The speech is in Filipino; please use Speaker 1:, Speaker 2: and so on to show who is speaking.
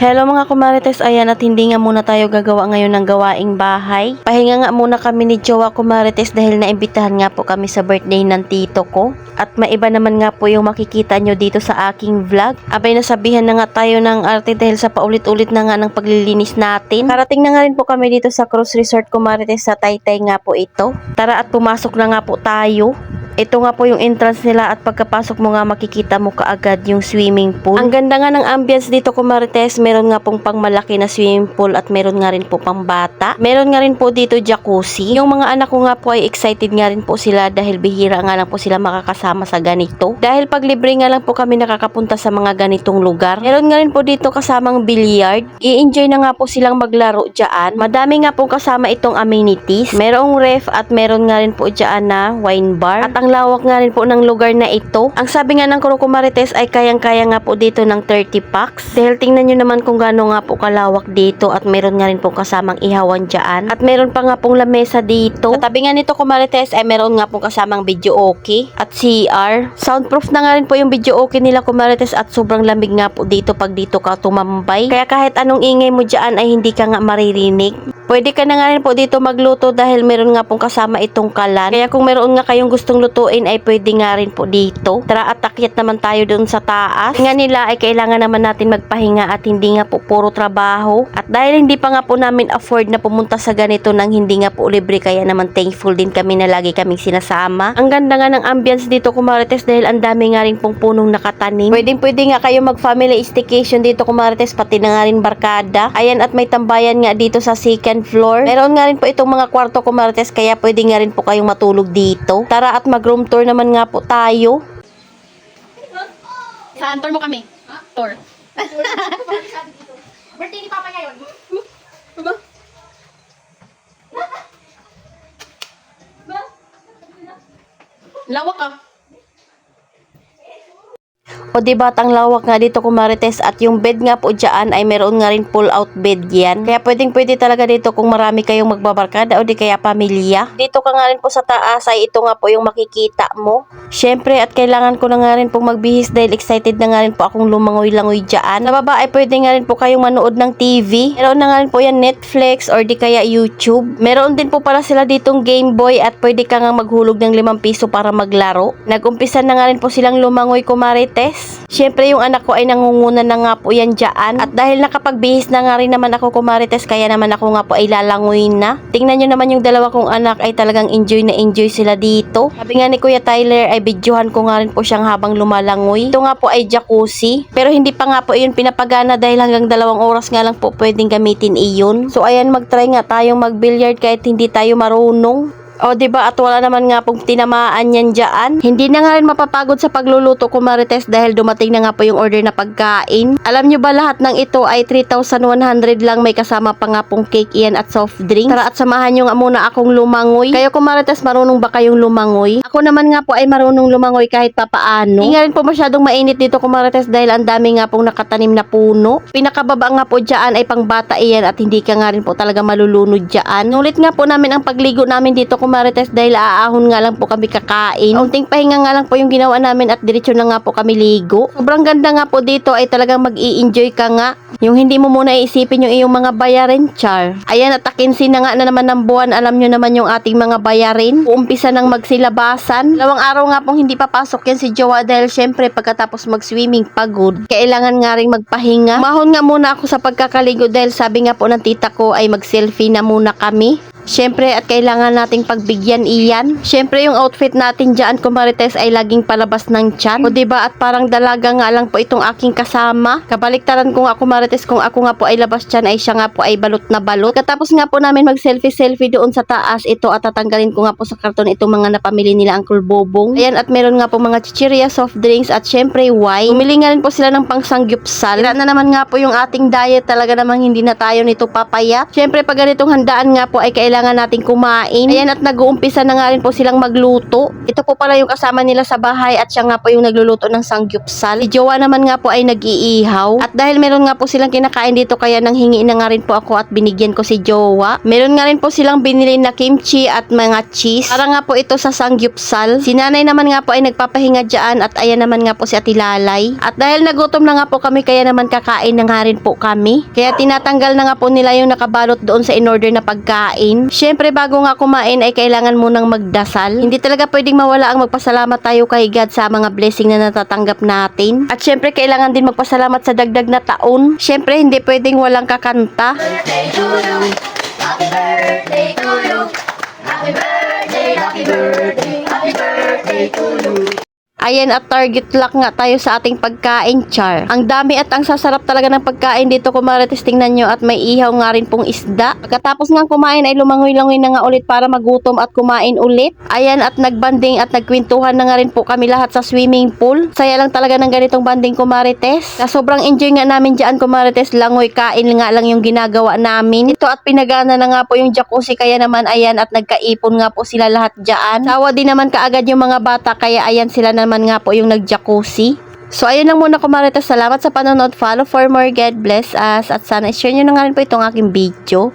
Speaker 1: Hello mga kumarites, ayan at hindi nga muna tayo gagawa ngayon ng gawaing bahay. Pahinga nga muna kami ni Jowa kumarites dahil naimbitahan nga po kami sa birthday ng tito ko. At maiba naman nga po yung makikita nyo dito sa aking vlog. Abay nasabihan na nga tayo ng arte dahil sa paulit-ulit na nga ng paglilinis natin. Karating na nga rin po kami dito sa Cruise Resort kumarites, sa Taytay nga po ito. Tara at pumasok na nga po tayo. Ito nga po yung entrance nila at pagkapasok mo nga makikita mo kaagad yung swimming pool. Ang ganda nga ng ambience dito kumarites, meron nga pong pangmalaki na swimming pool at meron nga rin po pang bata. Meron nga rin po dito jacuzzi. Yung mga anak ko nga po ay excited nga rin po sila dahil bihira nga lang po sila makakasama sa ganito. Dahil pag libre nga lang po kami nakakapunta sa mga ganitong lugar. Meron nga rin po dito kasamang billiard. I-enjoy na nga po silang maglaro dyan. Madami nga po kasama itong amenities. Merong ref at meron nga rin po dyan na wine bar. At ang lawak nga rin po ng lugar na ito. Ang sabi nga ng Kuro Kumarites ay kayang-kaya nga po dito ng 30 packs. Dahil tingnan nyo naman kung gaano nga po kalawak dito at meron nga rin po kasamang ihawan dyan. At meron pa nga pong lamesa dito. Sa tabi nga nito Kumarites ay meron nga pong kasamang video okay at CR. Soundproof na nga rin po yung video okay nila Kumarites at sobrang lamig nga po dito pag dito ka tumambay. Kaya kahit anong ingay mo dyan ay hindi ka nga maririnig. Pwede ka na nga rin po dito magluto dahil meron nga pong kasama itong kalan. Kaya kung meron nga kayong gustong lutuin ay pwede nga rin po dito. Tara at akyat naman tayo doon sa taas. Nga nila ay kailangan naman natin magpahinga at hindi nga po puro trabaho. At dahil hindi pa nga po namin afford na pumunta sa ganito nang hindi nga po libre, kaya naman thankful din kami na lagi kaming sinasama. Ang ganda nga ng ambience dito Kumarites dahil ang dami nga rin pong punong nakatanim. Pwede nga kayo mag family staycation dito Kumarites, pati na nga rin barkada. Ayan at may tambayan nga dito sa second floor. Meron nga rin po itong mga kwarto Kumarites kaya pwede nga rin po kayong matulog dito. Tara at mag room tour naman nga po tayo.
Speaker 2: Saan? Tour mo kami. Tour.
Speaker 3: Birthday ni Papa ngayon.
Speaker 2: Lawak ah.
Speaker 1: O diba ang lawak nga dito Kumarites at yung bed nga po dyan ay meron nga rin pull out bed yan. Kaya pwede talaga dito kung marami kayong magbabarkada o di kaya pamilya. Dito ka nga rin po sa taas ay ito nga po yung makikita mo. Syempre at kailangan ko na nga rin pong magbihis dahil excited na nga rin po akong lumangoy-langoy dyan. Sa baba ay pwede nga rin po kayong manood ng TV. Meron na nga rin po yan Netflix or di kaya YouTube. Meron din po pala sila ditong Game Boy at pwede ka nga maghulog ng 5 piso para maglaro. Nagumpisa na nga rin po silang lumangoy Kumarites. Siyempre yung anak ko ay nangunguna na nga po yan dyan. At dahil nakapagbihis na nga rin naman ako Kumarites, kaya naman ako nga po ay lalangoy na. Tingnan nyo naman yung dalawa kong anak ay talagang enjoy na enjoy sila dito. Sabi nga ni Kuya Tyler ay videohan ko nga rin po siyang habang lumalangoy. Ito nga po ay jacuzzi. Pero hindi pa nga po iyon pinapagana dahil hanggang 2 oras nga lang po pwedeng gamitin iyon. So ayan, mag-try nga tayong mag-billiard kahit hindi tayo marunong. O diba at wala naman nga pong tinamaan yan dyan. Hindi na nga rin mapapagod sa pagluluto Kumarites dahil dumating na nga po yung order na pagkain. Alam nyo ba lahat ng ito ay 3,100 lang, may kasama pa nga pong cake iyan at soft drink. Tara at samahan nyo nga muna akong lumangoy. Kayo Kumarites, marunong ba kayong lumangoy? Ako naman nga po ay marunong lumangoy kahit papaano. Hindi nga rin po masyadong mainit dito Kumarites dahil ang dami nga pong nakatanim na puno. Pinakababa nga po dyan ay pang bata iyan at hindi ka nga rin po talaga malulunod dyan. Nulit nga po namin ang pagligo namin dito Kumarites dahil aahon nga lang po kami kakain. Unting pahinga nga lang po yung ginawa namin at diretso na nga po kami ligo. Sobrang ganda nga po dito ay talagang mag-i-enjoy ka nga. Yung hindi mo muna iisipin yung iyong mga bayarin, char. Ayan at akinsi na nga na naman ng buwan. Alam nyo naman yung ating mga bayarin. Uumpisa ng magsilabasan. 2 araw nga pong hindi papasok yan si Jowa dahil syempre pagkatapos mag-swimming pagod. Kailangan nga rin magpahinga. Mahon nga muna ako sa pagkakaligo dahil sabi nga po ng tita ko ay mag-selfie na muna kami. Syempre at kailangan nating pagbigyan iyan. Syempre yung outfit natin dyan Kumarites ay laging palabas ng tiyan. O diba at parang dalaga nga lang po itong aking kasama. Kabaliktaran ko nga Kumarites, kung ako nga po ay labas tiyan ay siya nga po ay balot na balot. Katapos nga po namin mag selfie doon sa taas, ito at tatanggalin ko nga po sa karton itong mga napamili nila Uncle Bobong. Ayan at meron nga po mga chichirya, soft drinks at syempre wine. Bumili nga rin po sila ng pangsangyupsal. Sira na naman nga po yung ating diet, talaga namang hindi na tayo nito papaya. Syempre pag ganitong handaan nga po ay kailangan kailangan nating kumain. Ayan, at nag-uumpisa na nga rin po silang magluto. Ito po pala yung kasama nila sa bahay at siya nga po yung nagluluto ng sangyupsal. Si Jowa naman nga po ay nag-iihaw. At dahil meron nga po silang kinakain dito kaya nanghingi na nga rin po ako at binigyan ko si Jowa. Meron nga rin po silang binili na kimchi at mga cheese. Para nga po ito sa sangyupsal. Si nanay naman nga po ay nagpapahinga dyan at ayan naman nga po si Ate Lalay. At dahil nagutom na nga po kami kaya naman kakain na nga rin po kami. Kaya tinatanggal na nga po nila yung nakabalot doon sa in-order na pagkain. Syempre bago nga kumain ay kailangan munang magdasal. Hindi talaga pwedeng mawala ang magpasalamat tayo kay God sa mga blessing na natatanggap natin. At syempre kailangan din magpasalamat sa dagdag na taon. Syempre hindi pwedeng walang kakanta.
Speaker 3: Birthday to you. Happy birthday to you. Happy birthday, happy birthday, happy birthday to you.
Speaker 1: Ayan, at target lock nga tayo sa ating pagkain, char. Ang dami at ang sasarap talaga ng pagkain dito, kumarites, tingnan nyo, at may ihaw nga rin pong isda. Pagkatapos nga kumain ay lumangoy-langoy na nga ulit para magutom at kumain ulit. Ayan, at nagbanding at nagkwentuhan na nga rin po kami lahat sa swimming pool. Saya lang talaga ng ganitong banding, kumarites. Na sobrang enjoy nga namin dyan, kumarites, langoy, kain nga lang yung ginagawa namin. Ito at pinagana na nga po yung jacuzzi, kaya naman ayan, at nagkaipon nga po sila lahat dyan. Sawa din naman kaagad yung mga bata, kaya ayan sila naman nga po yung nag-jacuzzi. So ayun lang muna, kumarites. Salamat sa panonood. Follow for more. God bless us. At sana share nyo na nga rin po itong aking video.